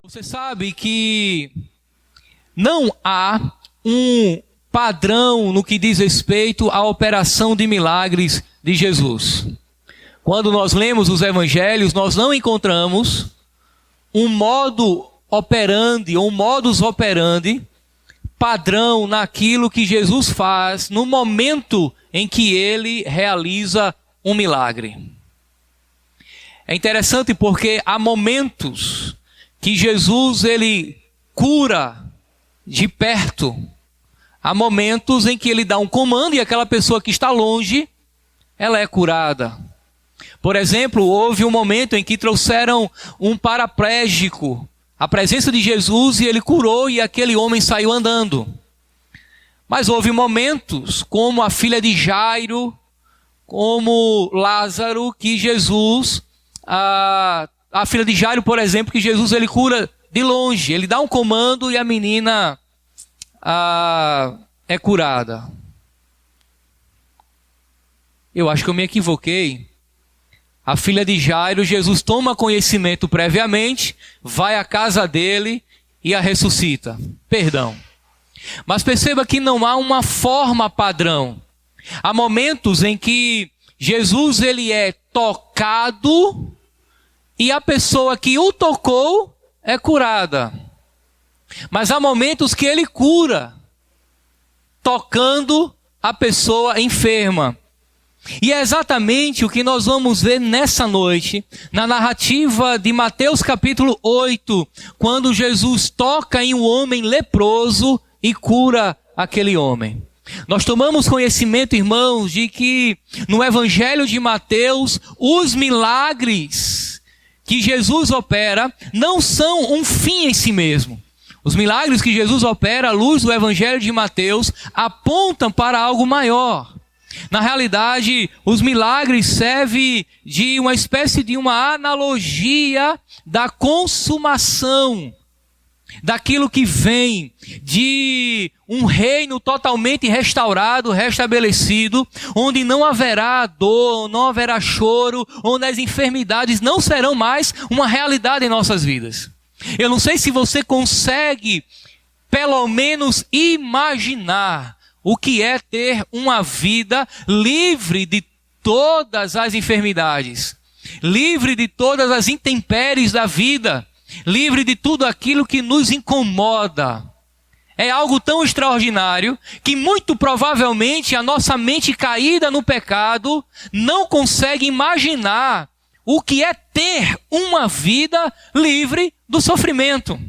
Você sabe que não há um padrão no que diz respeito à operação de milagres de Jesus. Quando nós lemos os evangelhos, nós não encontramos um modo operandi ou um modus operandi padrão naquilo que Jesus faz no momento em que ele realiza um milagre. É interessante porque há momentos que Jesus ele cura de perto. Há momentos em que ele dá um comando e aquela pessoa que está longe, ela é curada. Por exemplo, houve um momento em que trouxeram um paraplégico à presença de Jesus e ele curou e aquele homem saiu andando. Mas houve momentos, como a filha de Jairo, como Lázaro, que Jesus, a filha de Jairo, por exemplo, que Jesus ele cura de longe. Ele dá um comando e a menina é curada. Eu acho que eu me equivoquei. A filha de Jairo, Jesus toma conhecimento previamente, vai à casa dele e a ressuscita. Perdão. Mas perceba que não há uma forma padrão. Há momentos em que Jesus ele é tocado e a pessoa que o tocou é curada. Mas há momentos que ele cura, tocando a pessoa enferma. E é exatamente o que nós vamos ver nessa noite, na narrativa de Mateus capítulo 8, quando Jesus toca em um homem leproso e cura aquele homem. Nós tomamos conhecimento, irmãos, de que no Evangelho de Mateus, os milagres que Jesus opera não são um fim em si mesmo. Os milagres que Jesus opera à luz do Evangelho de Mateus apontam para algo maior. Na realidade, os milagres servem de uma espécie de uma analogia da consumação daquilo que vem de um reino totalmente restaurado, restabelecido, onde não haverá dor, não haverá choro, onde as enfermidades não serão mais uma realidade em nossas vidas. Eu não sei se você consegue, pelo menos, imaginar o que é ter uma vida livre de todas as enfermidades, livre de todas as intempéries da vida, livre de tudo aquilo que nos incomoda. É algo tão extraordinário que muito provavelmente a nossa mente caída no pecado não consegue imaginar o que é ter uma vida livre do sofrimento.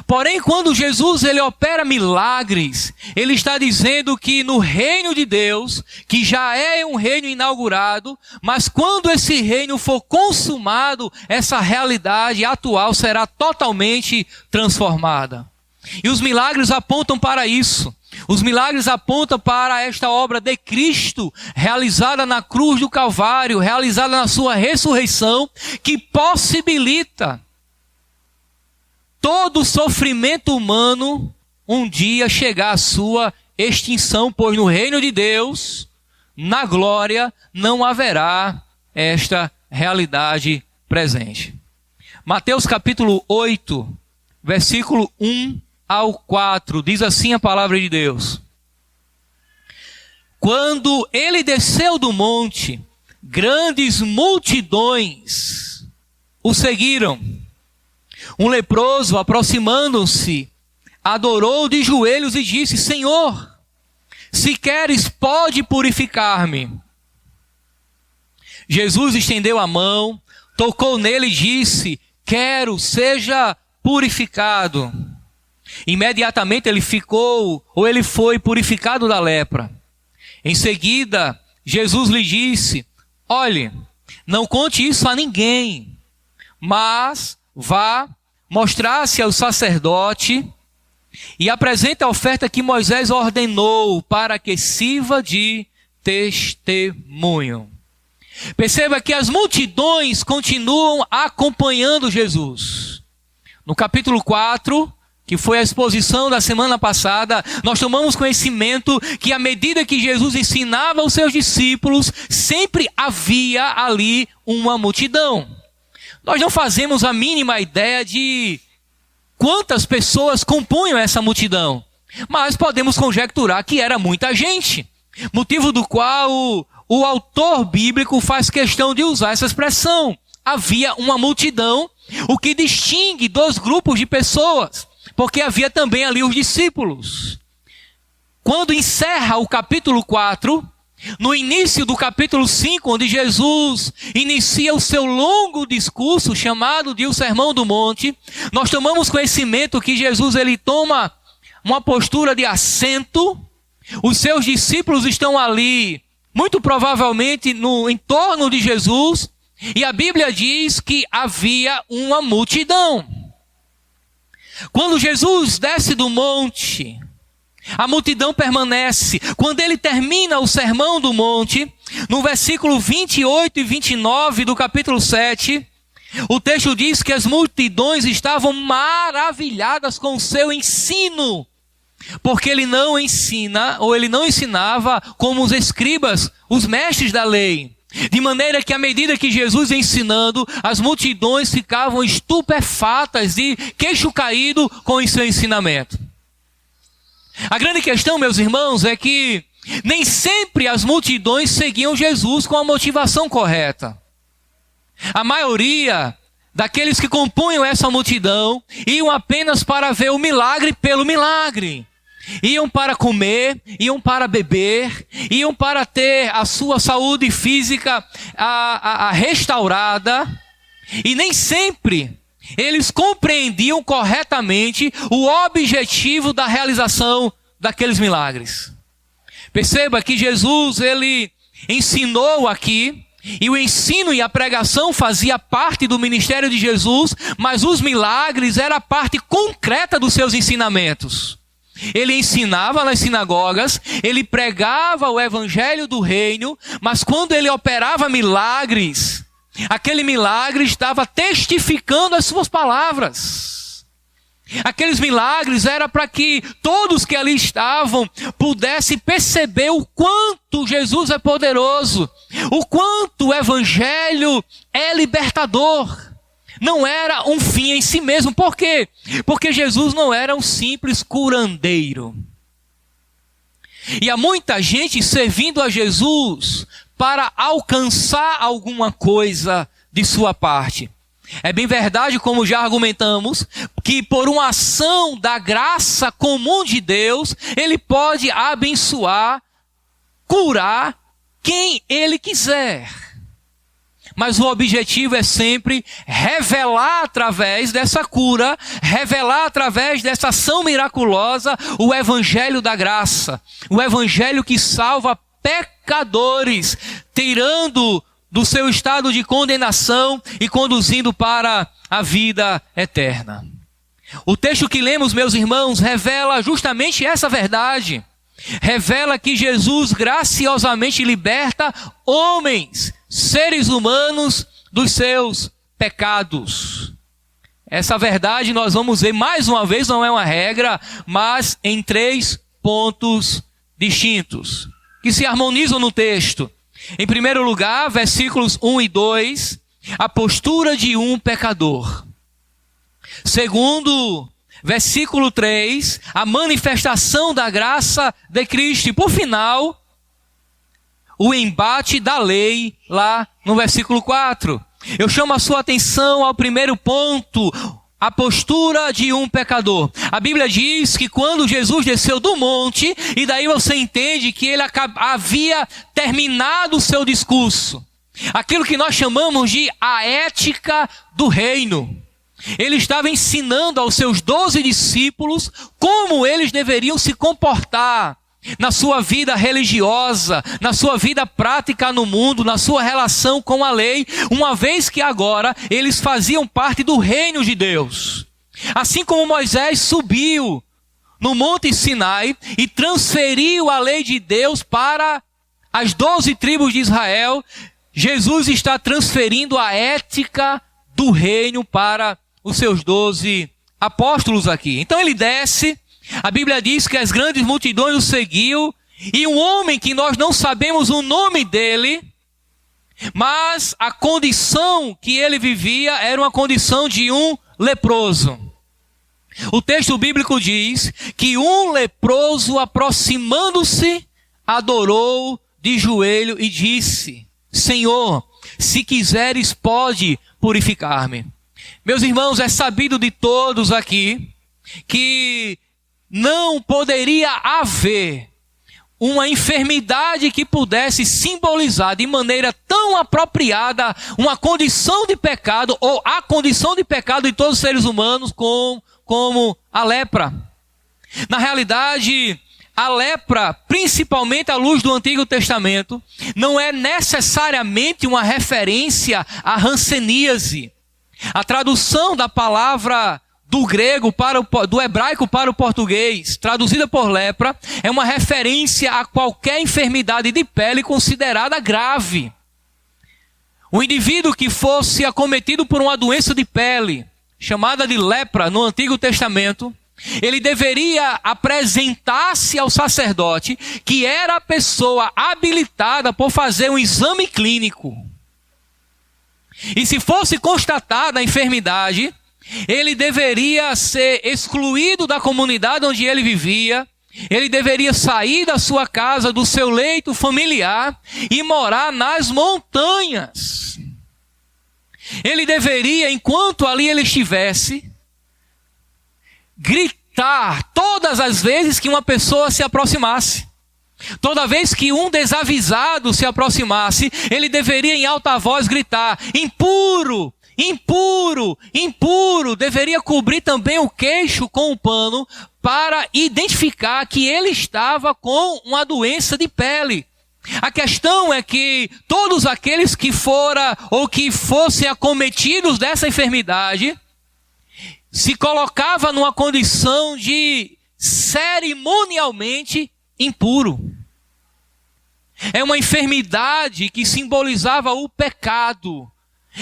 Porém, quando Jesus ele opera milagres, ele está dizendo que no reino de Deus, que já é um reino inaugurado, mas quando esse reino for consumado, essa realidade atual será totalmente transformada. E os milagres apontam para isso. Os milagres apontam para esta obra de Cristo, realizada na cruz do Calvário, realizada na sua ressurreição, que possibilita todo sofrimento humano um dia chegar à sua extinção, pois no reino de Deus, na glória, não haverá esta realidade presente. Mateus capítulo 8, versículo 1 ao 4, diz assim a palavra de Deus. Quando ele desceu do monte, grandes multidões o seguiram. Um leproso, aproximando-se, adorou de joelhos e disse: Senhor, se queres, pode purificar-me. Jesus estendeu a mão, tocou nele e disse: quero, seja purificado. Imediatamente ele foi purificado da lepra. Em seguida, Jesus lhe disse: olhe, não conte isso a ninguém, mas vá mostrar-se ao sacerdote e apresente a oferta que Moisés ordenou para que sirva de testemunho. Perceba que as multidões continuam acompanhando Jesus. No capítulo 4, que foi a exposição da semana passada, nós tomamos conhecimento que à medida que Jesus ensinava aos seus discípulos, sempre havia ali uma multidão. Nós não fazemos a mínima ideia de quantas pessoas compunham essa multidão, mas podemos conjecturar que era muita gente, motivo do qual o autor bíblico faz questão de usar essa expressão. Havia uma multidão, o que distingue dois grupos de pessoas, porque havia também ali os discípulos. Quando encerra o capítulo 4, no início do capítulo 5, onde Jesus inicia o seu longo discurso, chamado de o Sermão do Monte, nós tomamos conhecimento que Jesus ele toma uma postura de assento, os seus discípulos estão ali, muito provavelmente em torno de Jesus, e a Bíblia diz que havia uma multidão. Quando Jesus desce do monte, a multidão permanece. Quando ele termina o Sermão do Monte, no versículo 28 e 29 do capítulo 7, o texto diz que as multidões estavam maravilhadas com o seu ensino, porque ele não ensina, ou ele não ensinava como os escribas, os mestres da lei. De maneira que à medida que Jesus ia ensinando, as multidões ficavam estupefatas e queixo caído com o seu ensinamento. A grande questão, meus irmãos, é que nem sempre as multidões seguiam Jesus com a motivação correta. A maioria daqueles que compunham essa multidão iam apenas para ver o milagre pelo milagre. Iam para comer, iam para beber, iam para ter a sua saúde física restaurada. E nem sempre eles compreendiam corretamente o objetivo da realização daqueles milagres. Perceba que Jesus, ele ensinou aqui, e o ensino e a pregação fazia parte do ministério de Jesus, mas os milagres eram a parte concreta dos seus ensinamentos. Ele ensinava nas sinagogas, ele pregava o evangelho do reino, mas quando ele operava milagres, aquele milagre estava testificando as suas palavras. Aqueles milagres eram para que todos que ali estavam pudessem perceber o quanto Jesus é poderoso, o quanto o evangelho é libertador. Não era um fim em si mesmo. Por quê? Porque Jesus não era um simples curandeiro. E há muita gente servindo a Jesus para alcançar alguma coisa de sua parte. É bem verdade, como já argumentamos, que por uma ação da graça comum de Deus, Ele pode abençoar, curar quem Ele quiser. Mas o objetivo é sempre revelar através dessa cura, revelar através dessa ação miraculosa o evangelho da graça. O evangelho que salva pecadores, tirando do seu estado de condenação e conduzindo para a vida eterna. O texto que lemos, meus irmãos, revela justamente essa verdade. Revela que Jesus graciosamente liberta homens, seres humanos, dos seus pecados. Essa verdade nós vamos ver mais uma vez, não é uma regra, mas em 3 pontos distintos, que se harmonizam no texto. Em primeiro lugar, versículos 1 e 2, a postura de um pecador. Segundo, versículo 3, a manifestação da graça de Cristo. E por final, o embate da lei lá no versículo 4. Eu chamo a sua atenção ao primeiro ponto, a postura de um pecador. A Bíblia diz que quando Jesus desceu do monte, e daí você entende que ele havia terminado o seu discurso. Aquilo que nós chamamos de a ética do reino. Ele estava ensinando aos seus 12 discípulos como eles deveriam se comportar na sua vida religiosa, na sua vida prática no mundo, na sua relação com a lei, uma vez que agora eles faziam parte do reino de Deus. Assim como Moisés subiu no Monte Sinai e transferiu a lei de Deus para as 12 tribos de Israel, Jesus está transferindo a ética do reino para os seus 12 apóstolos aqui. Então ele desce. A Bíblia diz que as grandes multidões o seguiam, e um homem que nós não sabemos o nome dele, Mas a condição que ele vivia era uma condição de um leproso. O texto bíblico diz que um leproso, aproximando-se, adorou de joelho e disse: Senhor, se quiseres, pode purificar-me. Meus irmãos, é sabido de todos aqui que não poderia haver uma enfermidade que pudesse simbolizar de maneira tão apropriada uma condição de pecado, ou a condição de pecado de todos os seres humanos, como a lepra. Na realidade, a lepra, principalmente à luz do Antigo Testamento, não é necessariamente uma referência à hanseníase. A tradução da palavra do grego do hebraico para o português, traduzida por lepra, é uma referência a qualquer enfermidade de pele considerada grave. O indivíduo que fosse acometido por uma doença de pele, chamada de lepra no Antigo Testamento, ele deveria apresentar-se ao sacerdote, que era a pessoa habilitada por fazer um exame clínico. E se fosse constatada a enfermidade, ele deveria ser excluído da comunidade onde ele vivia, ele deveria sair da sua casa, do seu leito familiar e morar nas montanhas. Ele deveria, enquanto ali ele estivesse, gritar todas as vezes que uma pessoa se aproximasse. Toda vez que um desavisado se aproximasse, ele deveria em alta voz gritar: impuro! Impuro, impuro, deveria cobrir também o queixo com um pano para identificar que ele estava com uma doença de pele. A questão é que todos aqueles que fossem acometidos dessa enfermidade se colocava numa condição de cerimonialmente impuro. É uma enfermidade que simbolizava o pecado.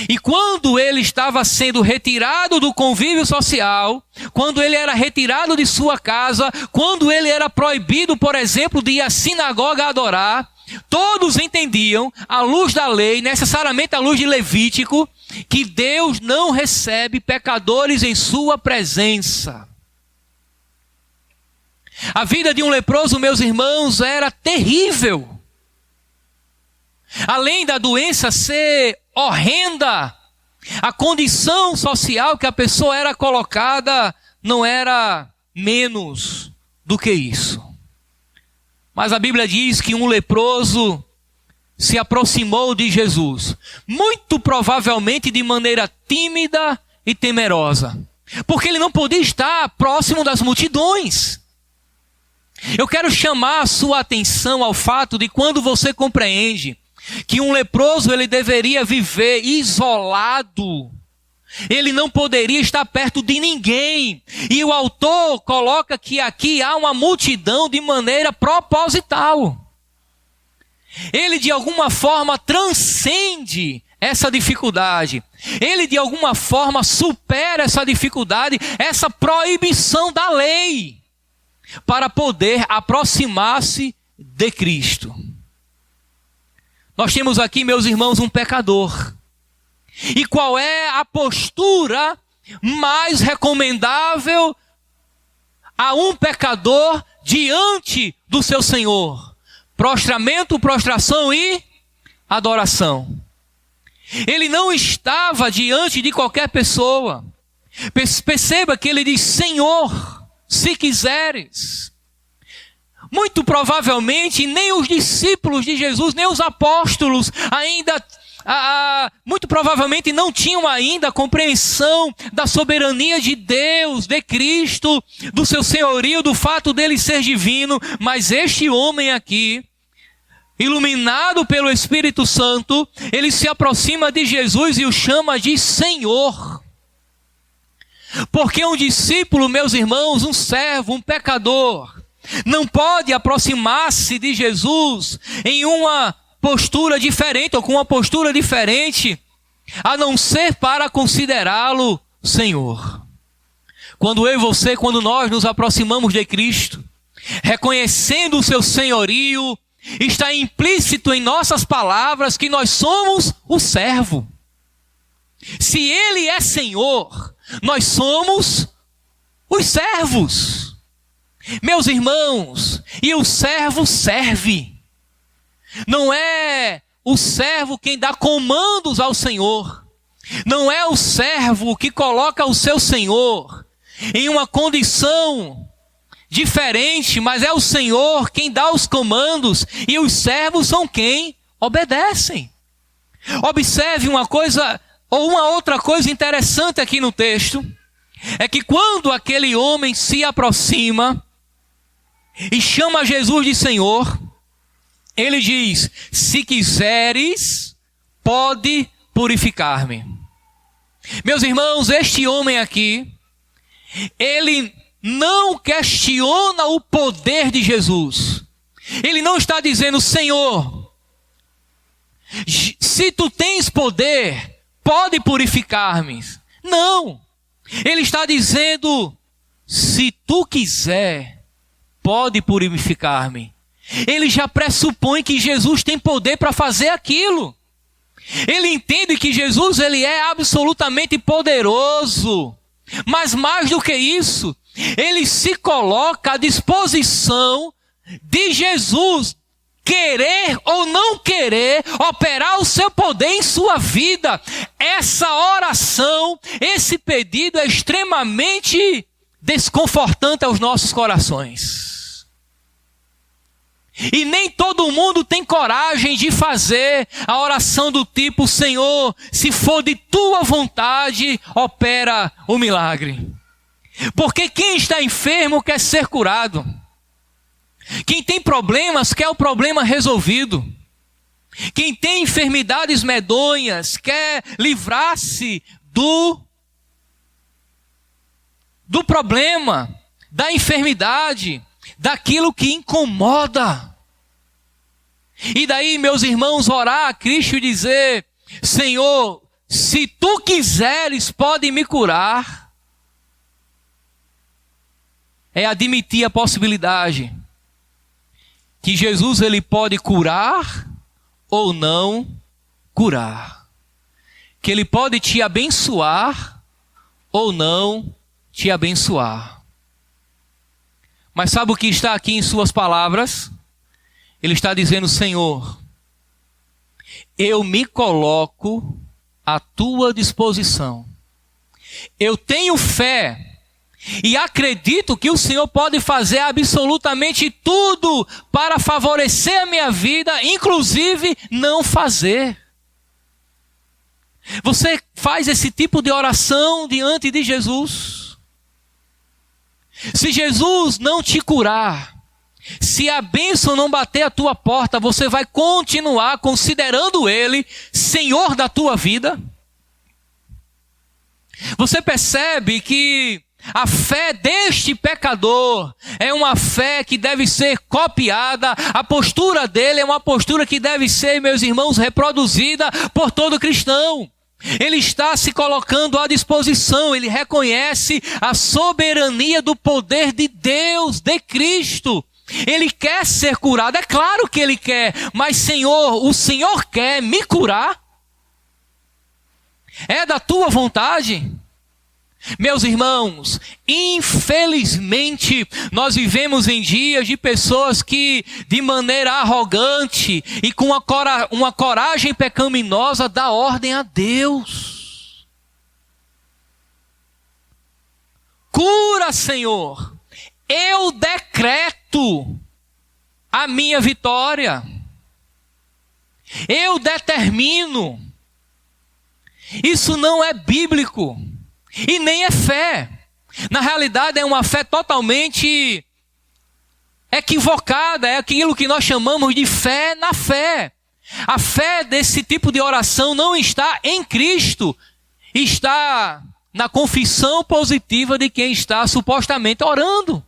E quando ele estava sendo retirado do convívio social, quando ele era retirado de sua casa, quando ele era proibido, por exemplo, de ir à sinagoga adorar, todos entendiam, à luz da lei, necessariamente à luz de Levítico, que Deus não recebe pecadores em sua presença. A vida de um leproso, meus irmãos, era terrível. Além da doença ser horrenda, a condição social que a pessoa era colocada não era menos do que isso. Mas a Bíblia diz que um leproso se aproximou de Jesus, muito provavelmente de maneira tímida e temerosa, porque ele não podia estar próximo das multidões. Eu quero chamar a sua atenção ao fato de quando você compreende que um leproso ele deveria viver isolado, ele não poderia estar perto de ninguém, e o autor coloca que aqui há uma multidão de maneira proposital. Ele de alguma forma transcende essa dificuldade, ele de alguma forma supera essa dificuldade, essa proibição da lei, para poder aproximar-se de Cristo. Nós temos aqui, meus irmãos, um pecador. E qual é a postura mais recomendável a um pecador diante do seu Senhor? Prostramento, prostração e adoração. Ele não estava diante de qualquer pessoa. Perceba que ele diz: Senhor, se quiseres. Muito provavelmente nem os discípulos de Jesus, nem os apóstolos ainda, muito provavelmente não tinham ainda a compreensão da soberania de Deus, de Cristo, do seu senhorio, do fato dele ser divino. Mas este homem aqui, iluminado pelo Espírito Santo, ele se aproxima de Jesus e o chama de Senhor. Porque um discípulo, meus irmãos, um servo, um pecador, não pode aproximar-se de Jesus em uma postura diferente ou com uma postura diferente, a não ser para considerá-lo Senhor. Quando eu e você, quando nós nos aproximamos de Cristo, reconhecendo o seu senhorio, está implícito em nossas palavras que nós somos o servo. Se Ele é Senhor, nós somos os servos. Meus irmãos, e o servo serve. Não é o servo quem dá comandos ao Senhor. Não é o servo que coloca o seu Senhor em uma condição diferente, mas é o Senhor quem dá os comandos e os servos são quem obedecem. Observe uma coisa, ou uma outra coisa interessante aqui no texto, é que quando aquele homem se aproxima e chama Jesus de Senhor, ele diz: se quiseres, pode purificar-me. Meus irmãos, este homem aqui, ele não questiona o poder de Jesus. Ele não está dizendo: Senhor, se tu tens poder, pode purificar-me. Não. Ele está dizendo: se tu quiser, pode purificar-me. Ele já pressupõe que Jesus tem poder para fazer aquilo. Ele entende que Jesus, ele é absolutamente poderoso. Mas mais do que isso, ele se coloca à disposição de Jesus querer ou não querer operar o seu poder em sua vida. Essa oração, esse pedido é extremamente desconfortante aos nossos corações. E nem todo mundo tem coragem de fazer a oração do tipo: Senhor, se for de tua vontade, opera o milagre. Porque quem está enfermo quer ser curado. Quem tem problemas quer o problema resolvido. Quem tem enfermidades medonhas quer livrar-se do problema, da enfermidade, daquilo que incomoda. E daí, meus irmãos, orar a Cristo e dizer: Senhor, se tu quiseres, pode me curar. É admitir a possibilidade que Jesus, ele pode curar ou não curar. Que ele pode te abençoar ou não te abençoar. Mas sabe o que está aqui em suas palavras? Ele está dizendo: Senhor, eu me coloco à tua disposição. Eu tenho fé e acredito que o Senhor pode fazer absolutamente tudo para favorecer a minha vida, inclusive não fazer. Você faz esse tipo de oração diante de Jesus? Se Jesus não te curar, se a bênção não bater a tua porta, você vai continuar considerando Ele Senhor da tua vida? Você percebe que a fé deste pecador é uma fé que deve ser copiada, a postura dele é uma postura que deve ser, meus irmãos, reproduzida por todo cristão. Ele está se colocando à disposição, ele reconhece a soberania do poder de Deus, de Cristo. Ele quer ser curado, é claro que ele quer, mas Senhor, o Senhor quer me curar? É da tua vontade? Meus irmãos, infelizmente, nós vivemos em dias de pessoas que, de maneira arrogante e com uma coragem pecaminosa, dá ordem a Deus. Cura, Senhor. Eu decreto a minha vitória. Eu determino. Isso não é bíblico. E nem é fé. Na realidade é uma fé totalmente equivocada. É aquilo que nós chamamos de fé na fé. A fé desse tipo de oração não está em Cristo. Está na confissão positiva de quem está supostamente orando.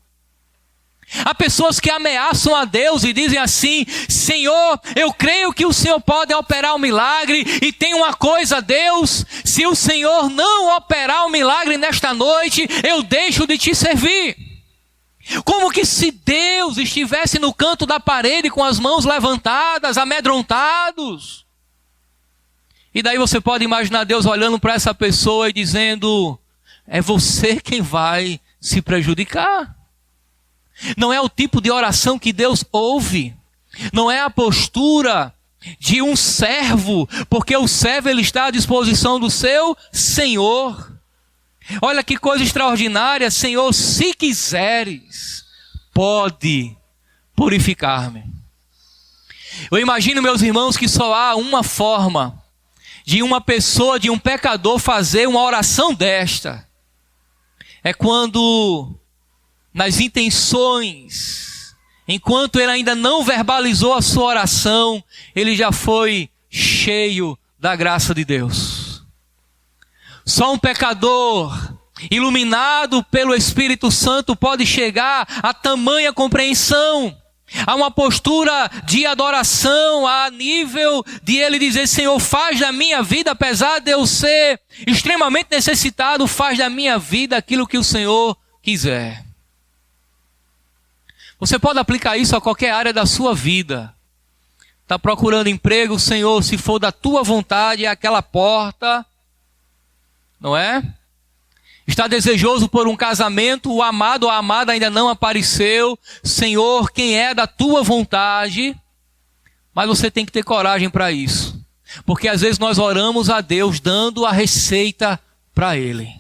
Há pessoas que ameaçam a Deus e dizem assim: Senhor, eu creio que o Senhor pode operar um milagre, e tem uma coisa, Deus, se o Senhor não operar um milagre nesta noite, eu deixo de te servir. Como que se Deus estivesse no canto da parede com as mãos levantadas, amedrontados. E daí você pode imaginar Deus olhando para essa pessoa e dizendo: é você quem vai se prejudicar. Não é o tipo de oração que Deus ouve. Não é a postura de um servo, porque o servo ele está à disposição do seu Senhor. Olha que coisa extraordinária. Senhor, se quiseres, pode purificar-me. Eu imagino, meus irmãos, que só há uma forma de uma pessoa, de um pecador fazer uma oração desta. É quando, nas intenções, enquanto ele ainda não verbalizou a sua oração, ele já foi cheio da graça de Deus. Só um pecador iluminado pelo Espírito Santo pode chegar a tamanha compreensão, a uma postura de adoração, a nível de ele dizer: Senhor, faz da minha vida, apesar de eu ser extremamente necessitado, faz da minha vida aquilo que o Senhor quiser. Você pode aplicar isso a qualquer área da sua vida. Está procurando emprego, Senhor, se for da tua vontade, é aquela porta, não é? Está desejoso por um casamento, o amado ou a amada ainda não apareceu. Senhor, quem é da tua vontade? Mas você tem que ter coragem para isso. Porque às vezes nós oramos a Deus dando a receita para Ele.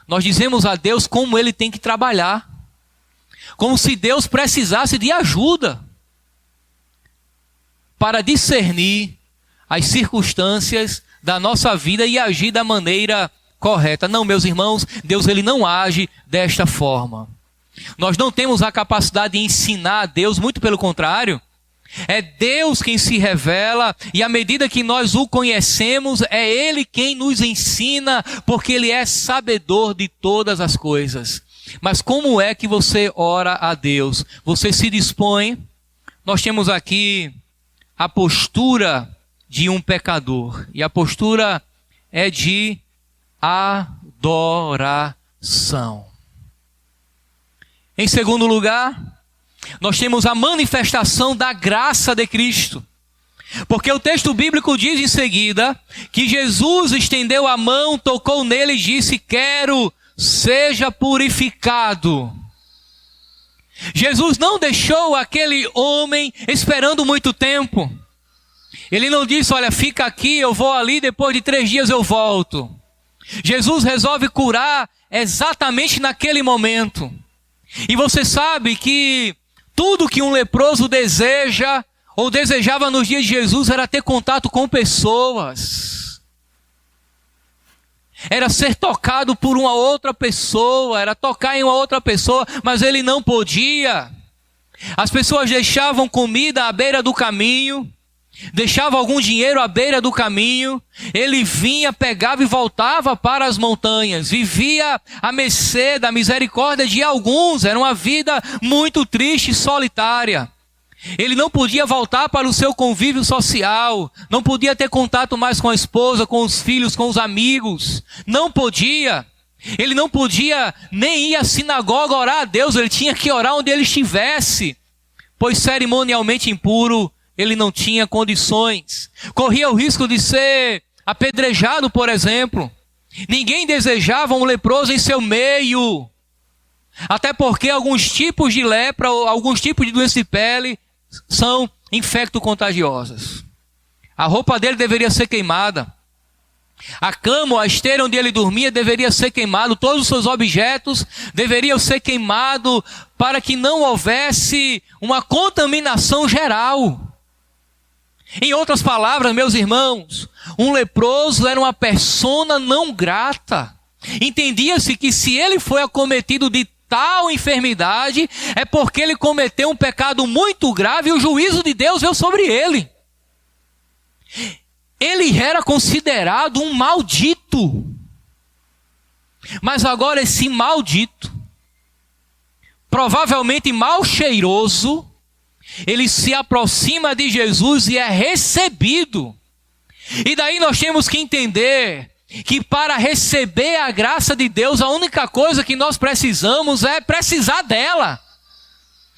Nós dizemos a Deus como Ele tem que trabalhar. Como se Deus precisasse de ajuda para discernir as circunstâncias da nossa vida e agir da maneira correta. Não, meus irmãos, Deus ele não age desta forma. Nós não temos a capacidade de ensinar a Deus, muito pelo contrário. É Deus quem se revela, e à medida que nós o conhecemos, é Ele quem nos ensina, porque Ele é sabedor de todas as coisas. Mas como é que você ora a Deus? Você se dispõe? Nós temos aqui a postura de um pecador, e a postura é de adoração. Em segundo lugar, nós temos a manifestação da graça de Cristo. Porque o texto bíblico diz em seguida que Jesus estendeu a mão, tocou nele e disse: quero, seja purificado. Jesus não deixou aquele homem esperando muito tempo. Ele não disse: olha, fica aqui, eu vou ali, depois de 3 dias eu volto. Jesus resolve curar exatamente naquele momento. E você sabe que tudo que um leproso deseja, ou desejava nos dias de Jesus, era ter contato com pessoas. Era ser tocado por uma outra pessoa, era tocar em uma outra pessoa, mas ele não podia. As pessoas deixavam comida à beira do caminho, deixavam algum dinheiro à beira do caminho, ele vinha, pegava e voltava para as montanhas, vivia à mercê da misericórdia de alguns, era uma vida muito triste e solitária. Ele não podia voltar para o seu convívio social, não podia ter contato mais com a esposa, com os filhos, com os amigos, não podia. Ele não podia nem ir à sinagoga orar a Deus, ele tinha que orar onde ele estivesse, pois cerimonialmente impuro ele não tinha condições. Corria o risco de ser apedrejado, por exemplo. Ninguém desejava um leproso em seu meio, até porque alguns tipos de lepra, ou alguns tipos de doença de pele são infecto-contagiosas. A roupa dele deveria ser queimada. A cama ou a esteira onde ele dormia deveria ser queimado. Todos os seus objetos deveriam ser queimados para que não houvesse uma contaminação geral. Em outras palavras, meus irmãos, um leproso era uma persona não grata. Entendia-se que se ele foi acometido de tal enfermidade, é porque ele cometeu um pecado muito grave e o juízo de Deus veio sobre ele. Ele era considerado um maldito. Mas agora esse maldito, provavelmente mal cheiroso, ele se aproxima de Jesus e é recebido. E daí nós temos que entender que para receber a graça de Deus, a única coisa que nós precisamos é precisar dela.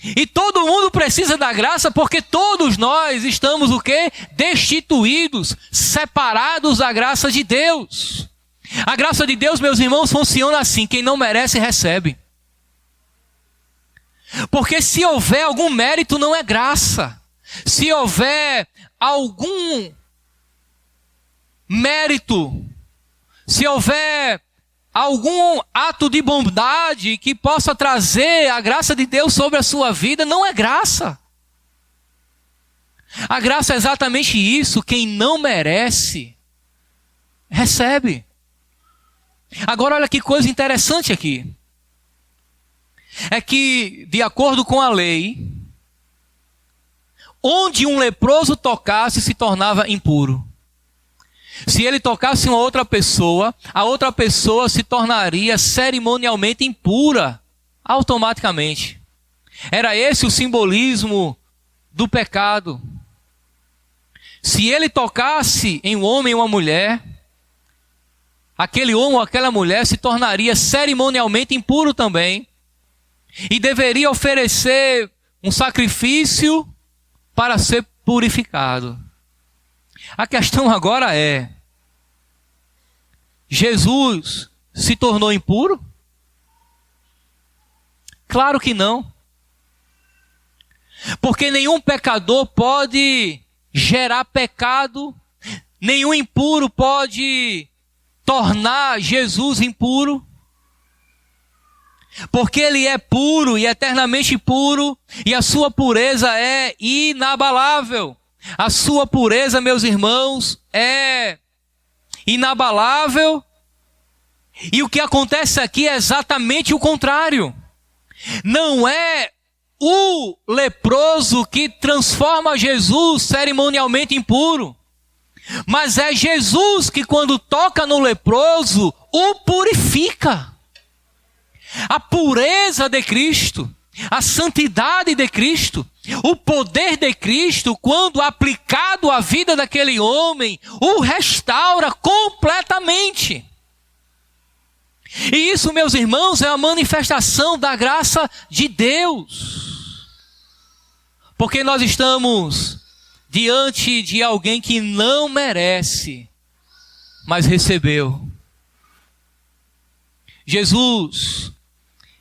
E todo mundo precisa da graça porque todos nós estamos o quê? Destituídos, separados da graça de Deus. A graça de Deus, meus irmãos, funciona assim: quem não merece, recebe. Porque se houver algum mérito, não é graça. Se houver algum mérito, se houver algum ato de bondade que possa trazer a graça de Deus sobre a sua vida, não é graça. A graça é exatamente isso: quem não merece, recebe. Agora olha que coisa interessante aqui. É que, de acordo com a lei, onde um leproso tocasse se tornava impuro. Se ele tocasse uma outra pessoa, a outra pessoa se tornaria cerimonialmente impura, automaticamente. Era esse o simbolismo do pecado. Se ele tocasse em um homem ou uma mulher, aquele homem ou aquela mulher se tornaria cerimonialmente impuro também. E deveria oferecer um sacrifício para ser purificado. A questão agora é: Jesus se tornou impuro? Claro que não. Porque nenhum pecador pode gerar pecado, nenhum impuro pode tornar Jesus impuro. Porque ele é puro e eternamente puro, e a sua pureza é inabalável. A sua pureza, meus irmãos, é inabalável. E o que acontece aqui é exatamente o contrário. Não é o leproso que transforma Jesus cerimonialmente impuro, mas é Jesus que, quando toca no leproso, o purifica. A pureza de Cristo, a santidade de Cristo, o poder de Cristo, quando aplicado à vida daquele homem, o restaura completamente. E isso, meus irmãos, é a manifestação da graça de Deus. Porque nós estamos diante de alguém que não merece, mas recebeu. Jesus,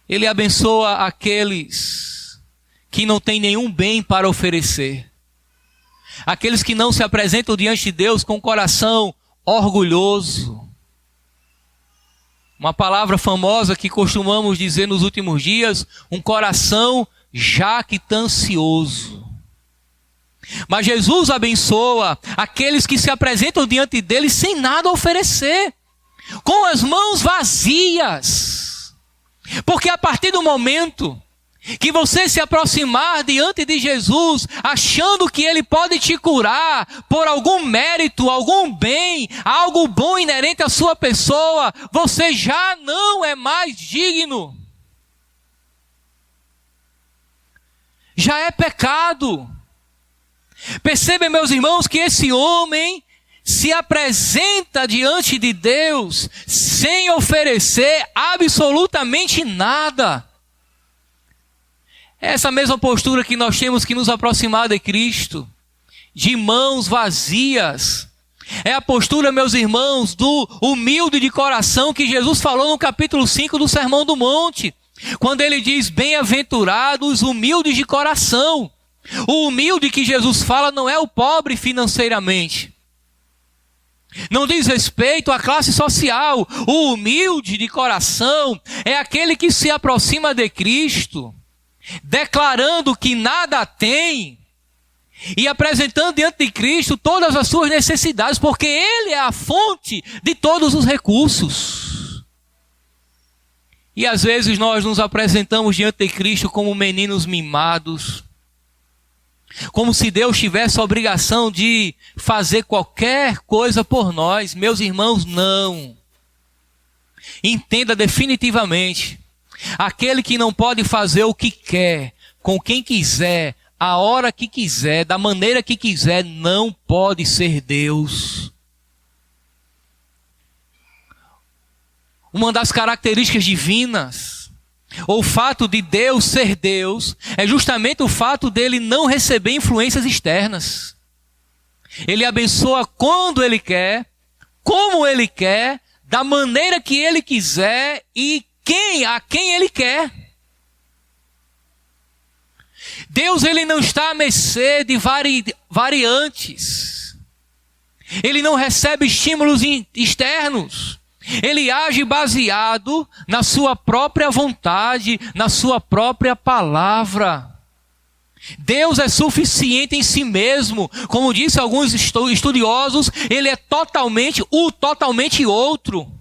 ele abençoa aqueles que não têm nenhum bem para oferecer. Aqueles que não se apresentam diante de Deus com o coração orgulhoso. Uma palavra famosa que costumamos dizer nos últimos dias: um coração jactancioso. Mas Jesus abençoa aqueles que se apresentam diante dele sem nada a oferecer, com as mãos vazias. Porque a partir do momento que você se aproximar diante de Jesus, achando que ele pode te curar por algum mérito, algum bem, algo bom inerente à sua pessoa, você já não é mais digno. Já é pecado. Percebem, meus irmãos, que esse homem se apresenta diante de Deus sem oferecer absolutamente nada. Essa mesma postura que nós temos que nos aproximar de Cristo, de mãos vazias, é a postura, meus irmãos, do humilde de coração que Jesus falou no capítulo 5 do Sermão do Monte, quando ele diz: bem-aventurados os humildes de coração. O humilde que Jesus fala não é o pobre financeiramente. Não diz respeito à classe social. O humilde de coração é aquele que se aproxima de Cristo, declarando que nada tem e apresentando diante de Cristo todas as suas necessidades, porque Ele é a fonte de todos os recursos. E às vezes nós nos apresentamos diante de Cristo como meninos mimados, como se Deus tivesse a obrigação de fazer qualquer coisa por nós. Meus irmãos, não. Entenda definitivamente: aquele que não pode fazer o que quer, com quem quiser, a hora que quiser, da maneira que quiser, não pode ser Deus. uma das características divinas, ou o fato de Deus ser Deus, é justamente o fato dele não receber influências externas. Ele abençoa quando ele quer, como ele quer, da maneira que ele quiser e a quem ele quer. Deus, ele não está à mercê de variantes. Ele não recebe estímulos externos. Ele age baseado na sua própria vontade, na sua própria palavra. Deus é suficiente em si mesmo. Como disse alguns estudiosos, ele é totalmente outro.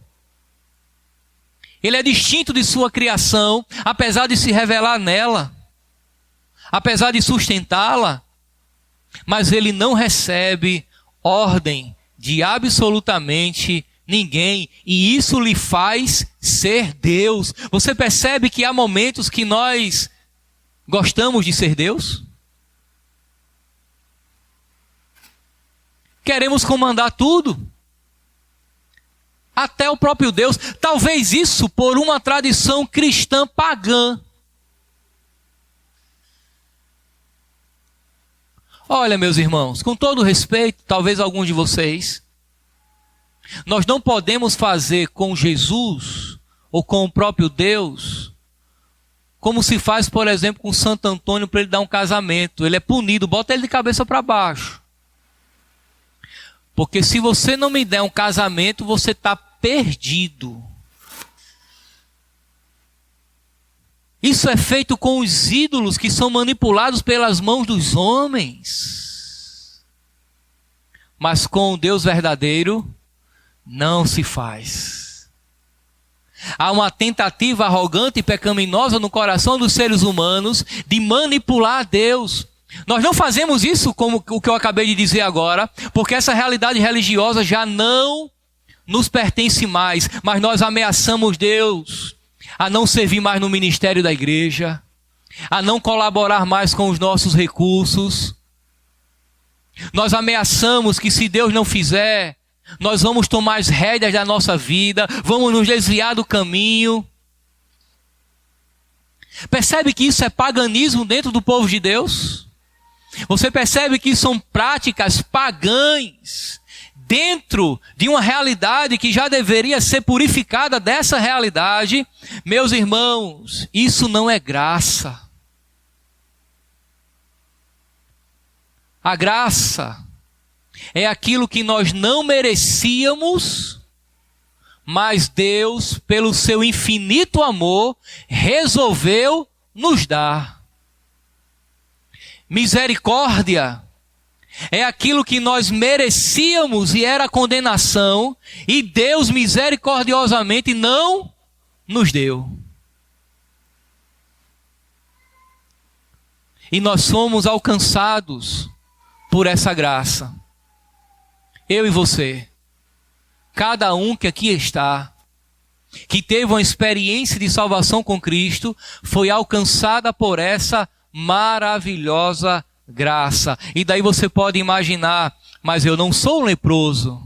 Ele é distinto de sua criação, apesar de se revelar nela, apesar de sustentá-la, mas ele não recebe ordem de absolutamente ninguém, e isso lhe faz ser Deus. Você percebe que há momentos que nós gostamos de ser Deus? Queremos comandar tudo, até o próprio Deus. Talvez isso por uma tradição cristã pagã. Olha, meus irmãos, com todo respeito, talvez alguns de vocês, nós não podemos fazer com Jesus ou com o próprio Deus como se faz, por exemplo, com Santo Antônio para ele dar um casamento. Ele é punido, bota ele de cabeça para baixo. Porque se você não me der um casamento, você está perdido. Isso é feito com os ídolos que são manipulados pelas mãos dos homens. Mas com o Deus verdadeiro, não se faz. Há uma tentativa arrogante e pecaminosa no coração dos seres humanos de manipular a Deus. Nós não fazemos isso como o que eu acabei de dizer agora, porque essa realidade religiosa já não nos pertence mais, mas nós ameaçamos Deus a não servir mais no ministério da igreja, a não colaborar mais com os nossos recursos. Nós ameaçamos que se Deus não fizer, nós vamos tomar as rédeas da nossa vida, vamos nos desviar do caminho. Percebe que isso é paganismo dentro do povo de Deus? Você percebe que são práticas pagãs dentro de uma realidade que já deveria ser purificada dessa realidade? Meus irmãos, isso não é graça. A graça é aquilo que nós não merecíamos, mas Deus, pelo seu infinito amor, resolveu nos dar. Misericórdia é aquilo que nós merecíamos e era condenação, e Deus misericordiosamente não nos deu. E nós somos alcançados por essa graça. Eu e você, cada um que aqui está, que teve uma experiência de salvação com Cristo, foi alcançada por essa maravilhosa graça. E daí você pode imaginar, mas eu não sou um leproso.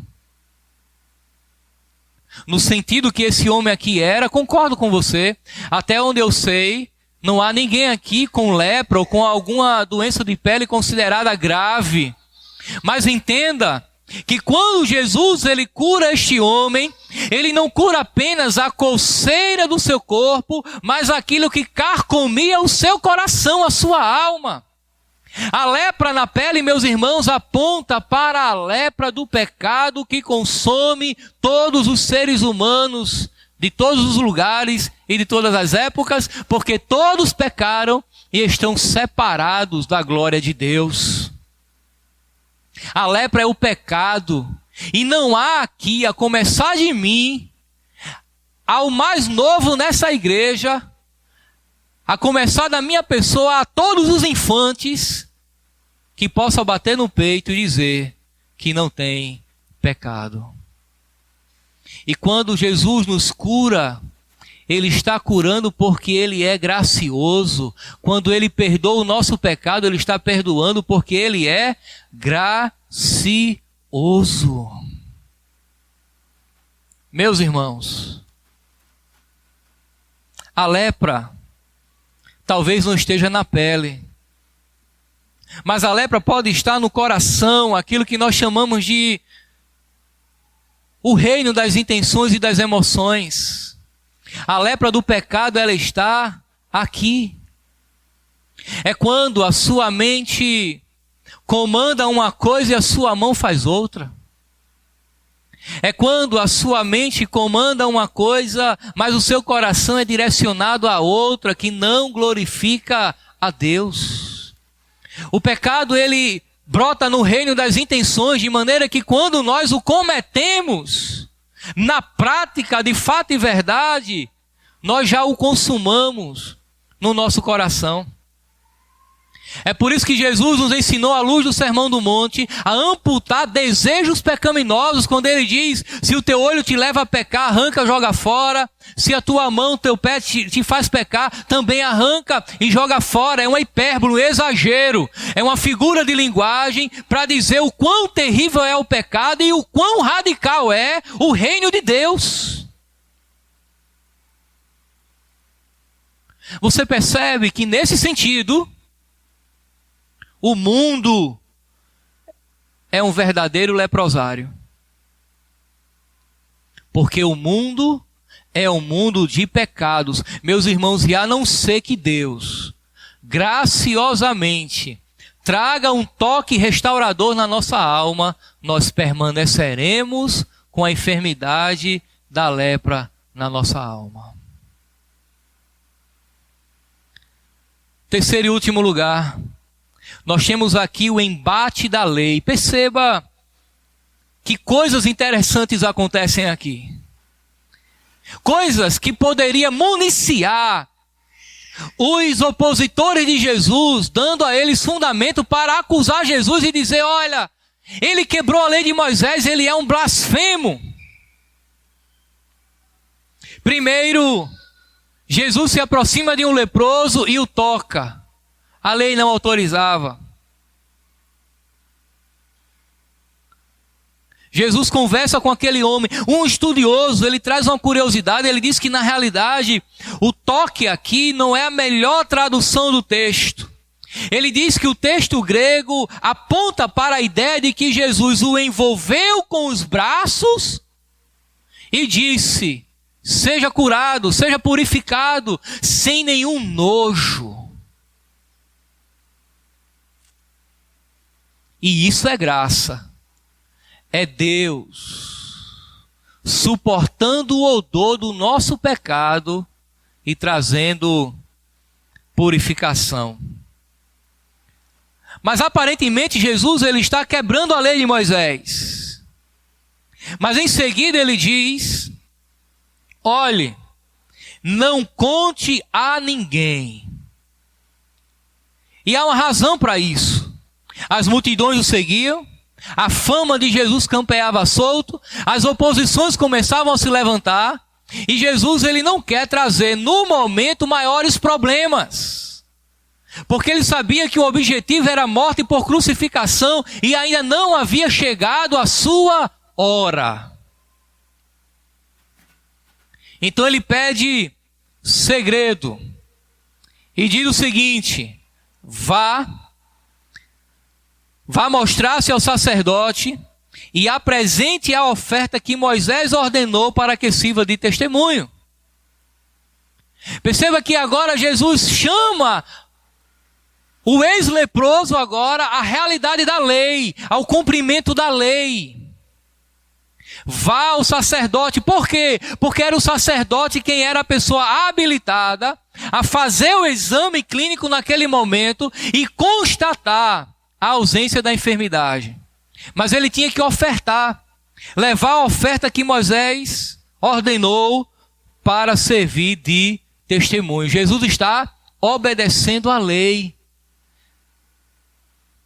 No sentido que esse homem aqui era, concordo com você, até onde eu sei, não há ninguém aqui com lepra ou com alguma doença de pele considerada grave. Mas entenda que quando Jesus ele cura este homem, ele não cura apenas a coceira do seu corpo, mas aquilo que carcomia o seu coração, a sua alma. A lepra na pele, meus irmãos, aponta para a lepra do pecado que consome todos os seres humanos de todos os lugares e de todas as épocas, porque todos pecaram e estão separados da glória de Deus. A lepra é o pecado, e não há aqui, a começar de mim, ao mais novo nessa igreja, a começar da minha pessoa, a todos os infantes, que possam bater no peito e dizer que não tem pecado. E quando Jesus nos cura, Ele está curando porque Ele é gracioso. Quando Ele perdoa o nosso pecado, Ele está perdoando porque Ele é gracioso. Meus irmãos, A lepra talvez não esteja na pele, mas a lepra pode estar no coração, aquilo que nós chamamos de o reino das intenções e das emoções. A lepra do pecado, ela está aqui. É quando a sua mente comanda uma coisa e a sua mão faz outra. É quando a sua mente comanda uma coisa, mas o seu coração é direcionado a outra que não glorifica a Deus. O pecado, ele brota no reino das intenções, de maneira que quando nós o cometemos, na prática, de fato e verdade, nós já o consumamos no nosso coração. É por isso que Jesus nos ensinou, à luz do Sermão do Monte, a amputar desejos pecaminosos, quando ele diz: se o teu olho te leva a pecar, arranca, joga fora. Se a tua mão, teu pé te faz pecar, também arranca e joga fora. É uma hipérbole, um exagero. É uma figura de linguagem para dizer o quão terrível é o pecado e o quão radical é o reino de Deus. Você percebe que nesse sentido, o mundo é um verdadeiro leprosário. Porque o mundo é um mundo de pecados. Meus irmãos, e a não ser que Deus, graciosamente, traga um toque restaurador na nossa alma, nós permaneceremos com a enfermidade da lepra na nossa alma. Terceiro e último lugar, nós temos aqui o embate da lei. Perceba que coisas interessantes acontecem aqui. Coisas que poderiam municiar os opositores de Jesus, dando a eles fundamento para acusar Jesus e dizer: olha, ele quebrou a lei de Moisés, ele é um blasfemo. Primeiro, Jesus se aproxima de um leproso e o toca. A lei não autorizava. Jesus conversa com aquele homem, um estudioso, ele traz uma curiosidade, ele diz que na realidade o toque aqui não é a melhor tradução do texto. Ele diz que o texto grego aponta para a ideia de que Jesus o envolveu com os braços e disse: seja curado, seja purificado, sem nenhum nojo. E isso é graça. É Deus suportando o odor do nosso pecado e trazendo purificação. Mas aparentemente Jesus, ele está quebrando a lei de Moisés. Mas em seguida ele diz: olhe, não conte a ninguém. E há uma razão para isso. As multidões o seguiam, a fama de Jesus campeava solto, as oposições começavam a se levantar, e Jesus, ele não quer trazer no momento maiores problemas, porque ele sabia que o objetivo era a morte por crucificação e ainda não havia chegado a sua hora. Então ele pede segredo e diz o seguinte: vá mostrar-se ao sacerdote e apresente a oferta que Moisés ordenou para que sirva de testemunho. Perceba que agora Jesus chama o ex-leproso agora à realidade da lei, ao cumprimento da lei. Vá ao sacerdote. Por quê? Porque era o sacerdote quem era a pessoa habilitada a fazer o exame clínico naquele momento e constatar a ausência da enfermidade. Mas ele tinha que ofertar, levar a oferta que Moisés ordenou para servir de testemunho. Jesus está obedecendo a lei.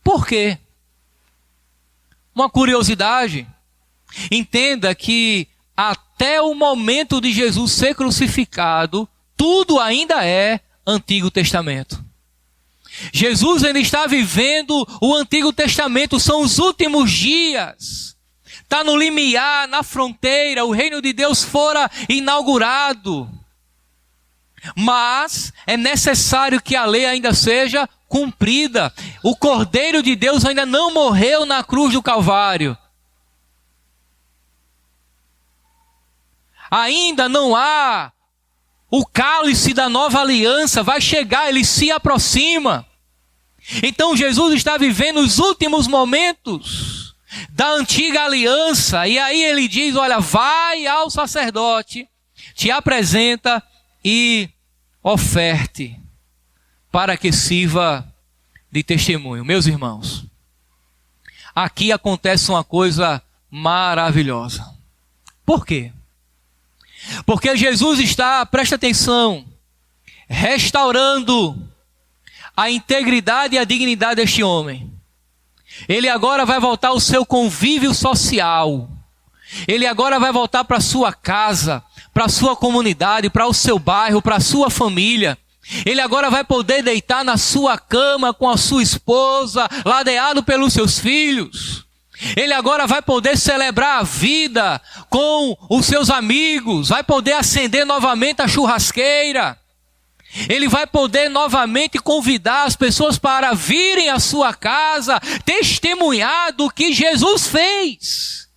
Por quê? Uma curiosidade. Entenda que até o momento de Jesus ser crucificado, tudo ainda é Antigo Testamento. Jesus ainda está vivendo o Antigo Testamento, são os últimos dias. Está no limiar, na fronteira, o reino de Deus fora inaugurado. Mas é necessário que a lei ainda seja cumprida. O Cordeiro de Deus ainda não morreu na cruz do Calvário. Ainda não há o cálice da nova aliança. Vai chegar, ele se aproxima. Então Jesus está vivendo os últimos momentos da antiga aliança. E aí ele diz, olha, vai ao sacerdote, te apresenta e oferte para que sirva de testemunho. Meus irmãos, aqui acontece uma coisa maravilhosa. Por quê? Porque Jesus está, presta atenção, restaurando a integridade e a dignidade deste homem. Ele agora vai voltar ao seu convívio social. Ele agora vai voltar para a sua casa, para a sua comunidade, para o seu bairro, para a sua família. Ele agora vai poder deitar na sua cama com a sua esposa, ladeado pelos seus filhos. Ele agora vai poder celebrar a vida com os seus amigos, vai poder acender novamente a churrasqueira. Ele vai poder novamente convidar as pessoas para virem à sua casa, testemunhar do que Jesus fez.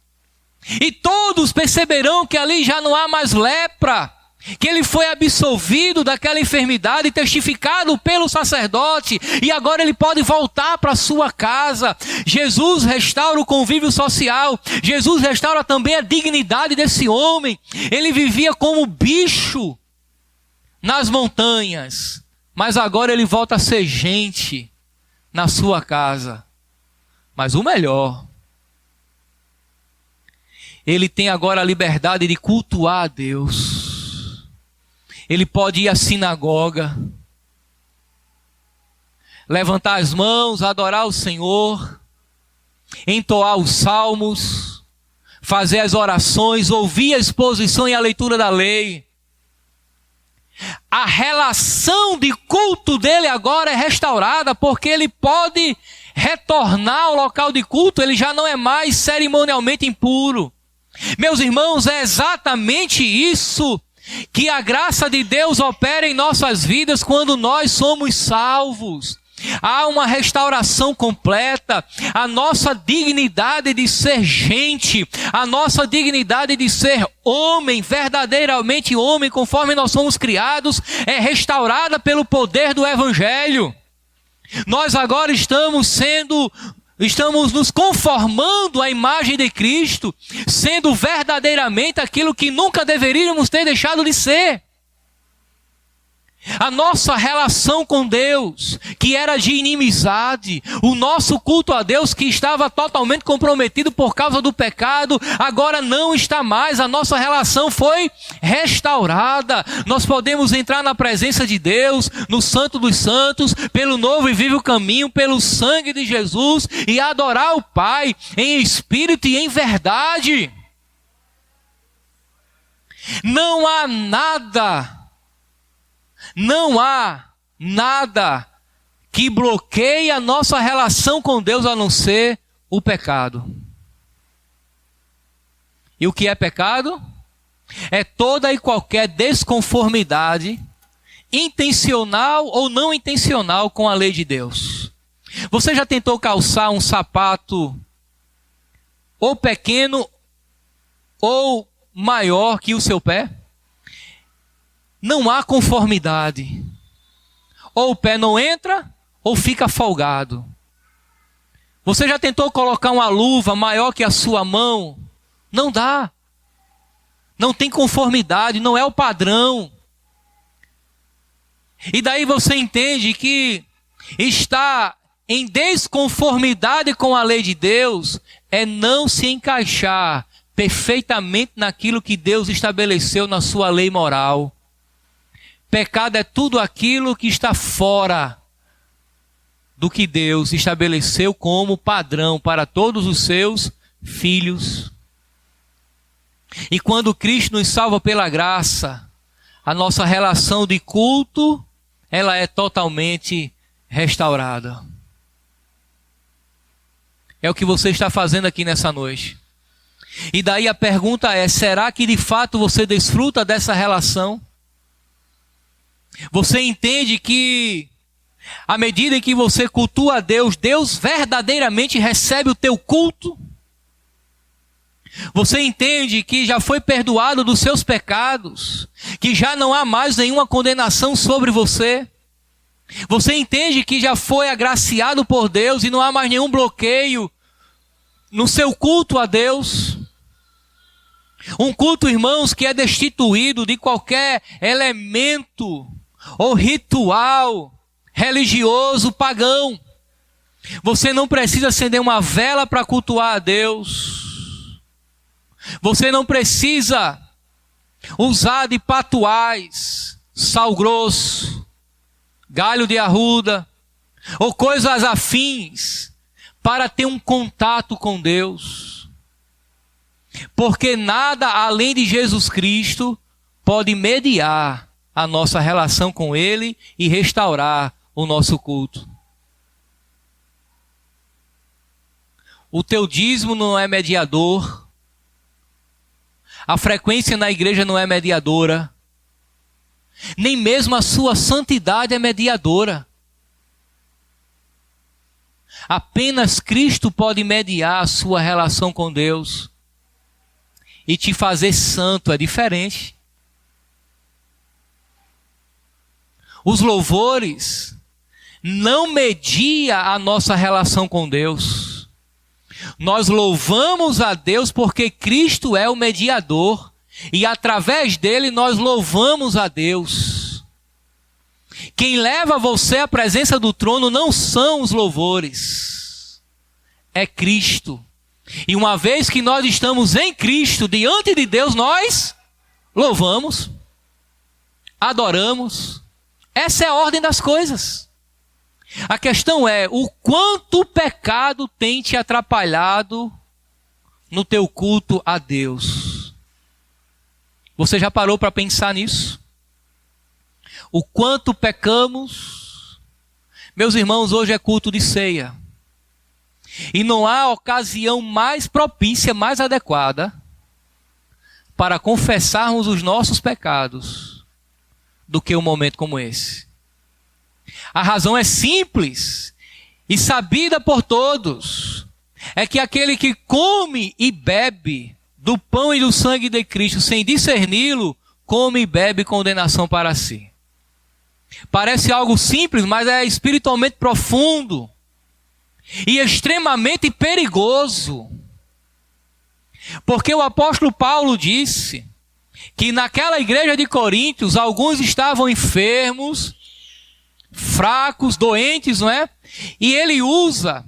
E todos perceberão que ali já não há mais lepra, que ele foi absolvido daquela enfermidade, testificado pelo sacerdote, e agora ele pode voltar para a sua casa. Jesus restaura o convívio social, Jesus restaura também a dignidade desse homem. Ele vivia como bicho nas montanhas, mas agora ele volta a ser gente na sua casa. Mas o melhor, ele tem agora a liberdade de cultuar a Deus. Ele pode ir à sinagoga, levantar as mãos, adorar o Senhor, entoar os salmos, fazer as orações, ouvir a exposição e a leitura da lei. A relação de culto dele agora é restaurada, porque ele pode retornar ao local de culto, ele já não é mais cerimonialmente impuro. Meus irmãos, é exatamente isso que a graça de Deus opera em nossas vidas quando nós somos salvos. Há uma restauração completa. A nossa dignidade de ser gente, a nossa dignidade de ser homem, verdadeiramente homem, conforme nós somos criados, é restaurada pelo poder do Evangelho. Nós agora estamos nos conformando à imagem de Cristo, sendo verdadeiramente aquilo que nunca deveríamos ter deixado de ser. A nossa relação com Deus, que era de inimizade, o nosso culto a Deus, que estava totalmente comprometido por causa do pecado, agora não está mais. A nossa relação foi restaurada. Nós podemos entrar na presença de Deus, no Santo dos Santos, pelo novo e vivo caminho, pelo sangue de Jesus, e adorar o Pai em espírito e em verdade. Não há nada que bloqueie a nossa relação com Deus a não ser o pecado. E o que é pecado? É toda e qualquer desconformidade, intencional ou não intencional, com a lei de Deus. Você já tentou calçar um sapato ou pequeno ou maior que o seu pé? Não há conformidade. Ou o pé não entra, ou fica folgado. Você já tentou colocar uma luva maior que a sua mão? Não dá. Não tem conformidade, não é o padrão. E daí você entende que está em desconformidade com a lei de Deus é não se encaixar perfeitamente naquilo que Deus estabeleceu na sua lei moral. Pecado é tudo aquilo que está fora do que Deus estabeleceu como padrão para todos os seus filhos. E quando Cristo nos salva pela graça, a nossa relação de culto, ela é totalmente restaurada. É o que você está fazendo aqui nessa noite. E daí a pergunta é, será que de fato você desfruta dessa relação? Você entende que, à medida em que você cultua a Deus, Deus verdadeiramente recebe o teu culto? Você entende que já foi perdoado dos seus pecados, que já não há mais nenhuma condenação sobre você? Você entende que já foi agraciado por Deus e não há mais nenhum bloqueio no seu culto a Deus? Um culto, irmãos, que é destituído de qualquer elemento ou ritual religioso pagão. Você não precisa acender uma vela para cultuar a Deus. Você não precisa usar de patuais, sal grosso, galho de arruda ou coisas afins para ter um contato com Deus. Porque nada além de Jesus Cristo pode mediar a nossa relação com Ele e restaurar o nosso culto. O teu dízimo não é mediador. A frequência na igreja não é mediadora. Nem mesmo a sua santidade é mediadora. Apenas Cristo pode mediar a sua relação com Deus e te fazer santo. É diferente. Os louvores não mediam a nossa relação com Deus. Nós louvamos a Deus porque Cristo é o mediador e através dele nós louvamos a Deus. Quem leva você à presença do trono não são os louvores, é Cristo. E uma vez que nós estamos em Cristo, diante de Deus, nós louvamos, adoramos. Essa é a ordem das coisas. A questão é o quanto o pecado tem te atrapalhado no teu culto a Deus. Você já parou para pensar nisso? O quanto pecamos? Meus irmãos, hoje é culto de ceia. E não há ocasião mais propícia, mais adequada para confessarmos os nossos pecados do que um momento como esse. A razão é simples e sabida por todos. É que aquele que come e bebe do pão e do sangue de Cristo sem discerni-lo, come e bebe condenação para si. Parece algo simples, mas é espiritualmente profundo e extremamente perigoso. Porque o apóstolo Paulo disse que naquela igreja de Coríntios, alguns estavam enfermos, fracos, doentes, não é? E ele usa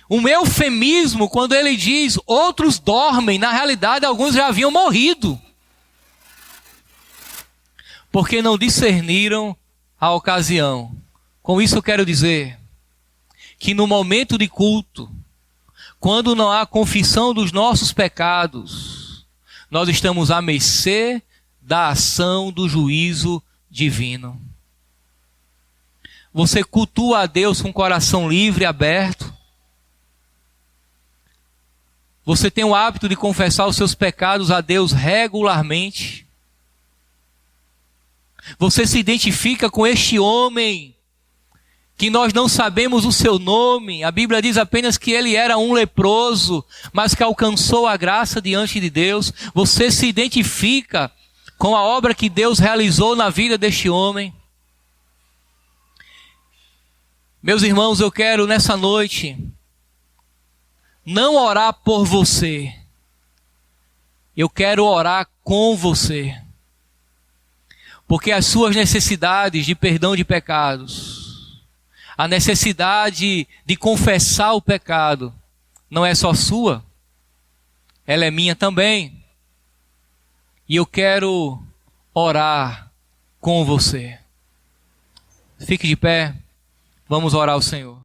um eufemismo quando ele diz, outros dormem. Na realidade, alguns já haviam morrido. Porque não discerniram a ocasião. Com isso eu quero dizer que no momento de culto, quando não há confissão dos nossos pecados, nós estamos à mercê da ação do juízo divino. Você cultua a Deus com o coração livre e aberto? Você tem o hábito de confessar os seus pecados a Deus regularmente? Você se identifica com este homem que nós não sabemos o seu nome? A Bíblia diz apenas que ele era um leproso, mas que alcançou a graça diante de Deus. Você se identifica com a obra que Deus realizou na vida deste homem? Meus irmãos, eu quero nessa noite não orar por você. Eu quero orar com você. Porque as suas necessidades de perdão de pecados, a necessidade de confessar o pecado, não é só sua, ela é minha também. E eu quero orar com você. Fique de pé, vamos orar ao Senhor.